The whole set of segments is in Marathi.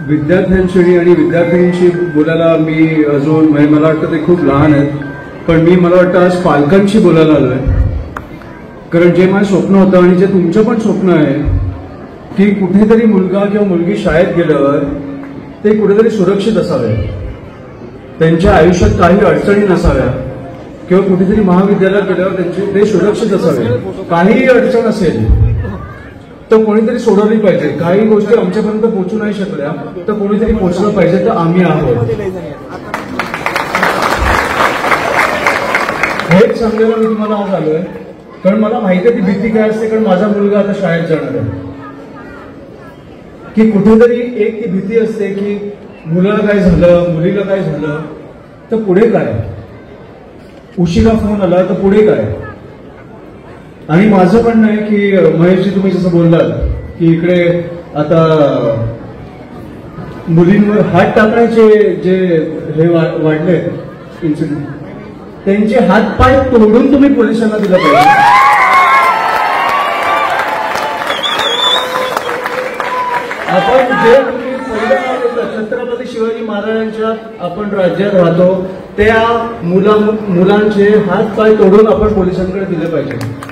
विद्यार्थ्यांशी आणि विद्यार्थिनींशी बोलायला मी अजून मला वाटतं ते खूप लहान आहेत, पण मला वाटतं आज पालकांशी बोलायला आलोय. कारण जे माझं स्वप्न होतं आणि जे तुमचं पण स्वप्न आहे की कुठेतरी मुलगा किंवा मुलगी शाळेत गेल्यावर ते कुठेतरी सुरक्षित असावे, त्यांच्या आयुष्यात काही अडचणी नसाव्या, किंवा कुठेतरी महाविद्यालयात गेल्यावर ते सुरक्षित असावे. काहीही अडचण असेल तर कोणीतरी सोडवली पाहिजे. काही गोष्टी आमच्यापर्यंत पोहोचू नाही शकल्या तर कोणीतरी पोहोचलं पाहिजे, तर आम्ही आहोत. हेच सांगायला मी तुम्हाला आज आलोय, कारण मला माहिती आहे ती भीती काय असते. कारण माझा मुलगा आता शाळेत जाणार आहे, की कुठेतरी एक ती भीती असते की मुलाला काय झालं, मुलीला काय झालं तर पुढे काय, उशिरा फोन आला तर पुढे काय. आणि माझं म्हणणं आहे की महेशजी तुम्ही जसं बोललात की इकडे आता मुलींवर हात टाकण्याचे जे हे वाढले इन्सिडेंट, त्यांचे हात पाय तोडून तुम्ही पोलिसांना दिलं पाहिजे. आपण जे तुम्ही पहिल्या छत्रपती शिवाजी महाराजांच्या आपण राज्यात राहतो त्या मुलांचे हात पाय तोडून आपण पोलिसांकडे दिले पाहिजे.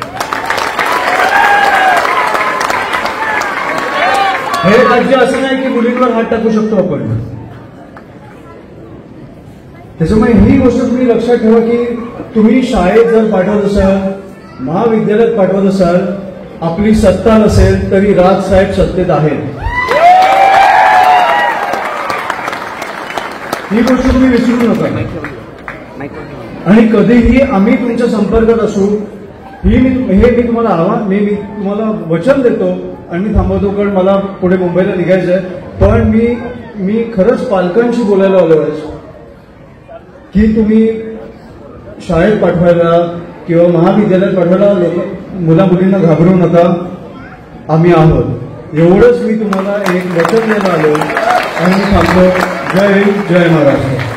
हे राज्य असं नाही की मुलींवर हात टाकू शकतो आपण. त्याच्यामुळे ही गोष्ट तुम्ही लक्षात ठेवा की तुम्ही शाळेत जर पाठवत असाल, महाविद्यालयात पाठवत असाल, आपली सत्ता नसेल तरी राजसाहेब सत्तेत आहेत. ही गोष्ट तुम्ही विसरू नका. आणि कधीही आम्ही तुमच्या संपर्कात असू हे मी तुम्हाला वचन देतो आणि मी थांबवतो, कारण मला पुढे मुंबईला निघायचं आहे. पण मी खरंच पालकांशी बोलायला आलोय की तुम्ही शाळेत पाठवायला किंवा महाविद्यालयात पाठवायला मुला मुलींना घाबरू नका, आम्ही आहोत. एवढंच मी तुम्हाला एक वचन द्यायला आलो आणि मी थांबतो. जय हिंद, जय महाराष्ट्र.